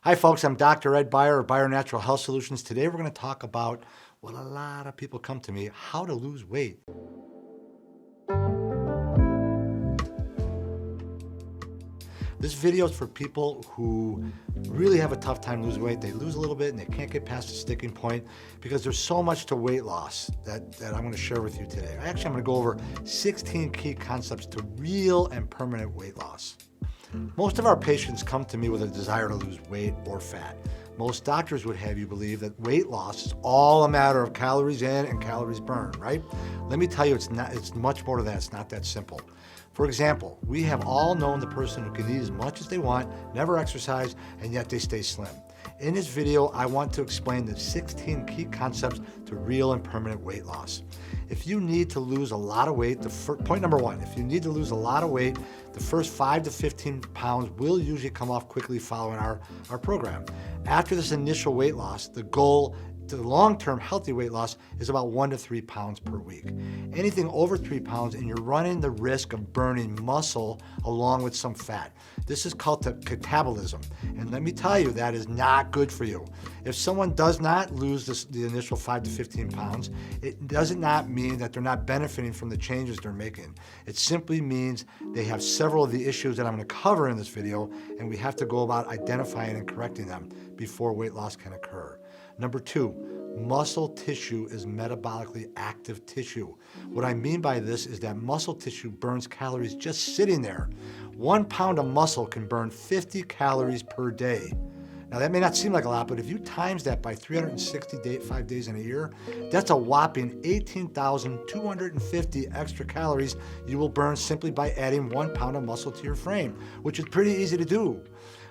Hi folks, I'm Dr. Ed Beyer of Beyer Natural Health Solutions. Today we're going to talk about what a lot of people come to me, how to lose weight. This video is for people who really have a tough time losing weight. They lose a little bit and they can't get past the sticking point because there's so much to weight loss that I'm going to share with you today. Actually, I'm going to go over 16 key concepts to real and permanent weight loss. Most of our patients come to me with a desire to lose weight or fat. Most doctors would have you believe that weight loss is all a matter of calories in and calories burned, right? Let me tell you, it's much more to that. It's not that simple. For example, we have all known the person who can eat as much as they want, never exercise, and yet they stay slim. In this video, I want to explain the 16 key concepts to real and permanent weight loss. If you need to lose a lot of weight, point number one, if you need to lose a lot of weight, the first 5 to 15 pounds will usually come off quickly following our program. After this initial weight loss, the goal to long-term healthy weight loss is about 1 to 3 pounds per week. Anything over 3 pounds and you're running the risk of burning muscle along with some fat. This is called catabolism. And let me tell you, that is not good for you. If someone does not lose the initial 5 to 15 pounds, it does not mean that they're not benefiting from the changes they're making. It simply means they have several of the issues that I'm going to cover in this video, and we have to go about identifying and correcting them before weight loss can occur. Number two, muscle tissue is metabolically active tissue. What I mean by this is that muscle tissue burns calories just sitting there. 1 pound of muscle can burn 50 calories per day. Now that may not seem like a lot, but if you times that by 365 days in a year, that's a whopping 18,250 extra calories you will burn simply by adding 1 pound of muscle to your frame, which is pretty easy to do.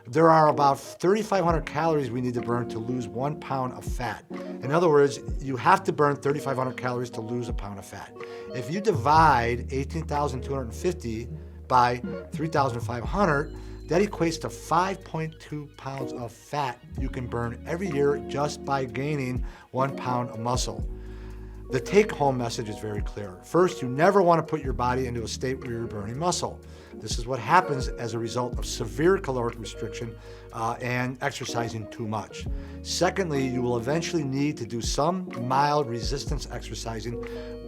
There are about 3,500 calories we need to burn to lose 1 pound of fat. In other words, you have to burn 3,500 calories to lose a pound of fat. If you divide 18,250 by 3,500, that equates to 5.2 pounds of fat you can burn every year just by gaining 1 pound of muscle. The take-home message is very clear. First, you never want to put your body into a state where you're burning muscle. This is what happens as a result of severe caloric restriction and exercising too much. Secondly, you will eventually need to do some mild resistance exercising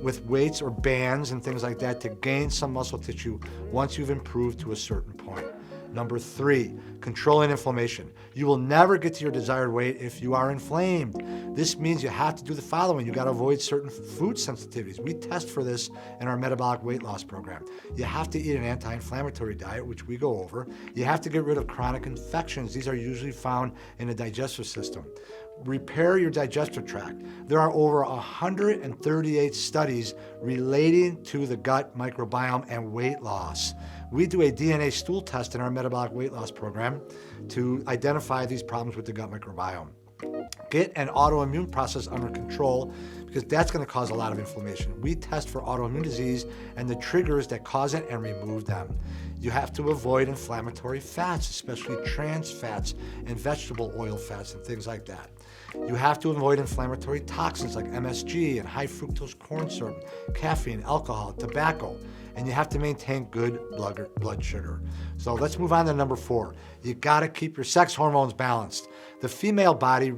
with weights or bands and things like that to gain some muscle tissue once you've improved to a certain point. Number three, controlling inflammation. You will never get to your desired weight if you are inflamed. This means you have to do the following. You got to avoid certain food sensitivities. We test for this in our metabolic weight loss program. You have to eat an anti-inflammatory diet, which we go over. You have to get rid of chronic infections. These are usually found in the digestive system. Repair your digestive tract. There are over 138 studies relating to the gut microbiome and weight loss. We do a DNA stool test in our metabolic weight loss program to identify these problems with the gut microbiome. Get an autoimmune process under control because that's going to cause a lot of inflammation. We test for autoimmune disease and the triggers that cause it and remove them. You have to avoid inflammatory fats, especially trans fats and vegetable oil fats and things like that. You have to avoid inflammatory toxins like MSG and high fructose corn syrup, caffeine, alcohol, tobacco, and you have to maintain good blood sugar. So let's move on to number four. You got to keep your sex hormones balanced. The female body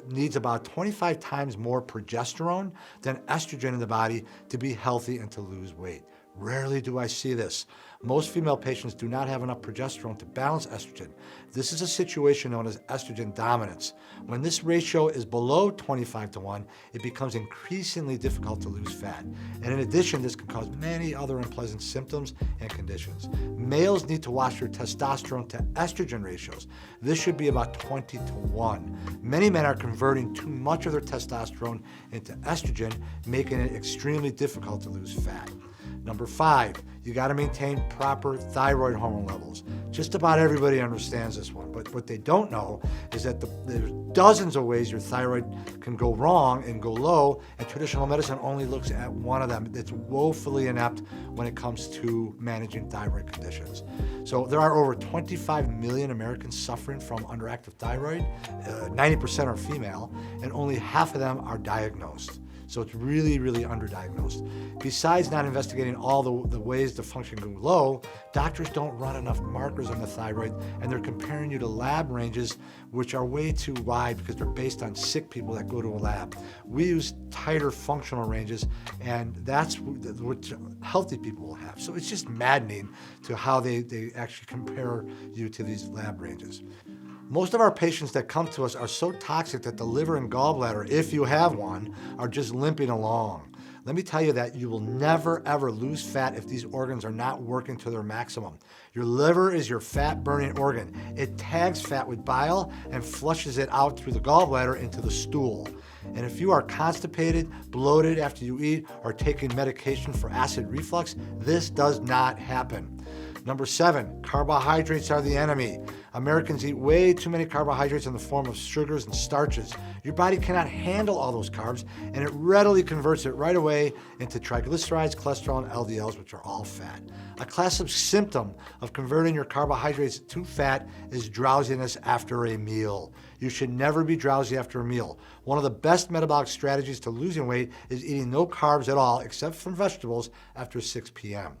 needs about 25 times more progesterone than estrogen in the body to be healthy and to lose weight. Rarely do I see this. Most female patients do not have enough progesterone to balance estrogen. This is a situation known as estrogen dominance. When this ratio is below 25-1, it becomes increasingly difficult to lose fat. And in addition, this can cause many other unpleasant symptoms and conditions. Males need to watch their testosterone to estrogen ratios. This should be about 20-1. Many men are converting too much of their testosterone into estrogen, making it extremely difficult to lose fat. Number five, you got to maintain proper thyroid hormone levels. Just about everybody understands this one, but what they don't know is that there's dozens of ways your thyroid can go wrong and go low, and traditional medicine only looks at one of them. It's woefully inept when it comes to managing thyroid conditions. So there are over 25 million Americans suffering from underactive thyroid. 90% are female, and only half of them are diagnosed. So it's really, really underdiagnosed. Besides not investigating all the ways the function can go low, doctors don't run enough markers on the thyroid, and they're comparing you to lab ranges, which are way too wide because they're based on sick people that go to a lab. We use tighter functional ranges, and that's what healthy people will have. So it's just maddening to how they actually compare you to these lab ranges. Most of our patients that come to us are so toxic that the liver and gallbladder, if you have one, are just limping along. Let me tell you that you will never, ever lose fat if these organs are not working to their maximum. Your liver is your fat-burning organ. It tags fat with bile and flushes it out through the gallbladder into the stool. And if you are constipated, bloated after you eat, or taking medication for acid reflux, this does not happen. Number 7, carbohydrates are the enemy. Americans eat way too many carbohydrates in the form of sugars and starches. Your body cannot handle all those carbs, and it readily converts it right away into triglycerides, cholesterol, and LDLs, which are all fat. A classic symptom of converting your carbohydrates to fat is drowsiness after a meal. You should never be drowsy after a meal. One of the best metabolic strategies to losing weight is eating no carbs at all, except from vegetables, after 6 p.m.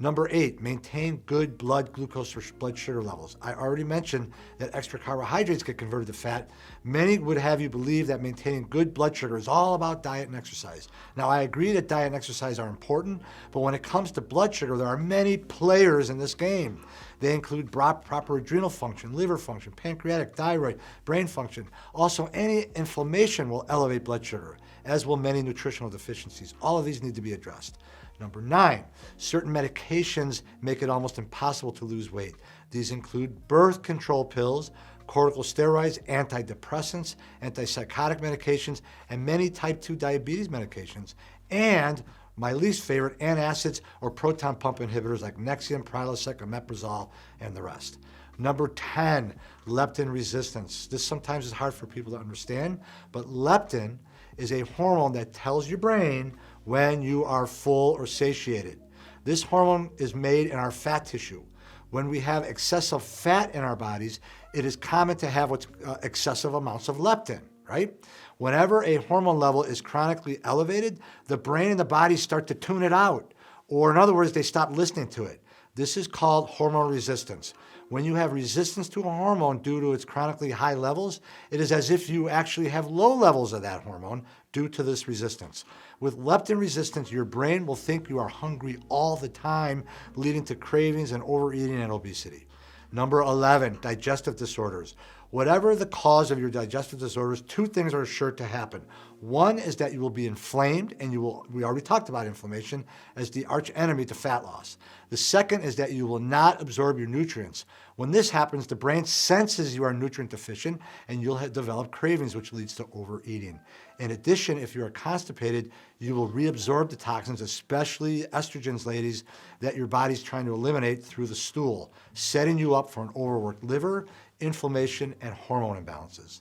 Number 8, maintain good blood glucose or blood sugar levels. I already mentioned that extra carbohydrates get converted to fat. Many would have you believe that maintaining good blood sugar is all about diet and exercise. Now, I agree that diet and exercise are important, but when it comes to blood sugar, there are many players in this game. They include proper adrenal function, liver function, pancreatic, thyroid, brain function. Also, any inflammation will elevate blood sugar, as will many nutritional deficiencies. All of these need to be addressed. Number 9, certain medications make it almost impossible to lose weight. These include birth control pills, corticosteroids, antidepressants, antipsychotic medications, and many type 2 diabetes medications, and my least favorite, antacids or proton pump inhibitors like Nexium, Prilosec, omeprazole, and the rest. Number 10, leptin resistance. This sometimes is hard for people to understand, but leptin is a hormone that tells your brain when you are full or satiated. This hormone is made in our fat tissue. When we have excessive fat in our bodies, it is common to have what's excessive amounts of leptin, right? Whenever a hormone level is chronically elevated, the brain and the body start to tune it out, or in other words, they stop listening to it. This is called hormone resistance. When you have resistance to a hormone due to its chronically high levels, it is as if you actually have low levels of that hormone due to this resistance. With leptin resistance, your brain will think you are hungry all the time, leading to cravings and overeating and obesity. Number 11, digestive disorders. Whatever the cause of your digestive disorders, 2 things are sure to happen. One is that you will be inflamed, and we already talked about inflammation as the arch enemy to fat loss. The second is that you will not absorb your nutrients. When this happens, the brain senses you are nutrient deficient, and you'll develop cravings, which leads to overeating. In addition, if you are constipated, you will reabsorb the toxins, especially estrogens, ladies, that your body's trying to eliminate through the stool, setting you up for an overworked liver, inflammation, and hormone imbalances.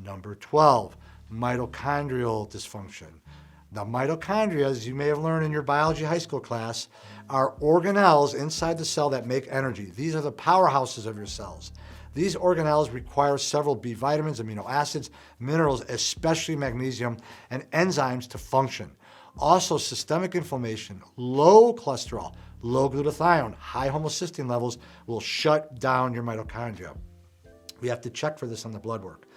Number 12, mitochondrial dysfunction. Now, mitochondria, as you may have learned in your biology high school class, are organelles inside the cell that make energy. These are the powerhouses of your cells. These organelles require several B vitamins, amino acids, minerals, especially magnesium, and enzymes to function. Also, systemic inflammation, low cholesterol, low glutathione, high homocysteine levels will shut down your mitochondria. We have to check for this on the blood work.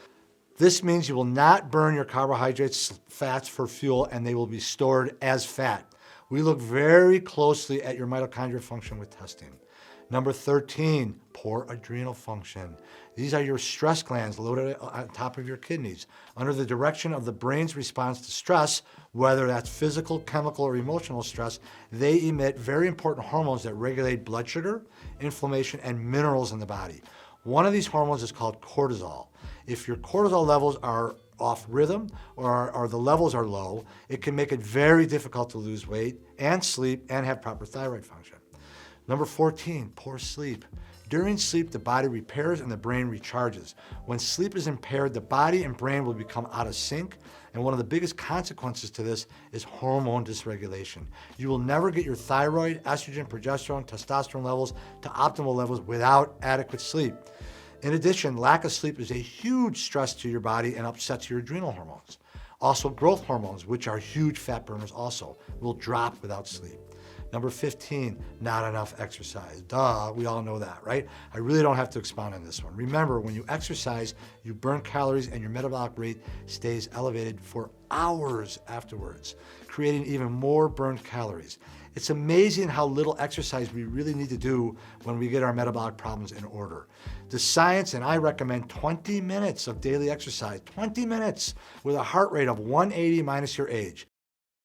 This means you will not burn your carbohydrates, fats for fuel, and they will be stored as fat. We look very closely at your mitochondrial function with testing. Number 13, poor adrenal function. These are your stress glands located on top of your kidneys. Under the direction of the brain's response to stress, whether that's physical, chemical, or emotional stress, they emit very important hormones that regulate blood sugar, inflammation, and minerals in the body. One of these hormones is called cortisol. If your cortisol levels are off rhythm or the levels are low, it can make it very difficult to lose weight and sleep and have proper thyroid function. Number 14, poor sleep. During sleep, the body repairs and the brain recharges. When sleep is impaired, the body and brain will become out of sync, and one of the biggest consequences to this is hormone dysregulation. You will never get your thyroid, estrogen, progesterone, testosterone levels to optimal levels without adequate sleep. In addition, lack of sleep is a huge stress to your body and upsets your adrenal hormones. Also, growth hormones, which are huge fat burners also, will drop without sleep. Number 15, not enough exercise. Duh, we all know that, right? I really don't have to expound on this one. Remember, when you exercise, you burn calories and your metabolic rate stays elevated for hours afterwards, creating even more burned calories. It's amazing how little exercise we really need to do when we get our metabolic problems in order. The science, and I recommend 20 minutes of daily exercise, 20 minutes with a heart rate of 180 minus your age.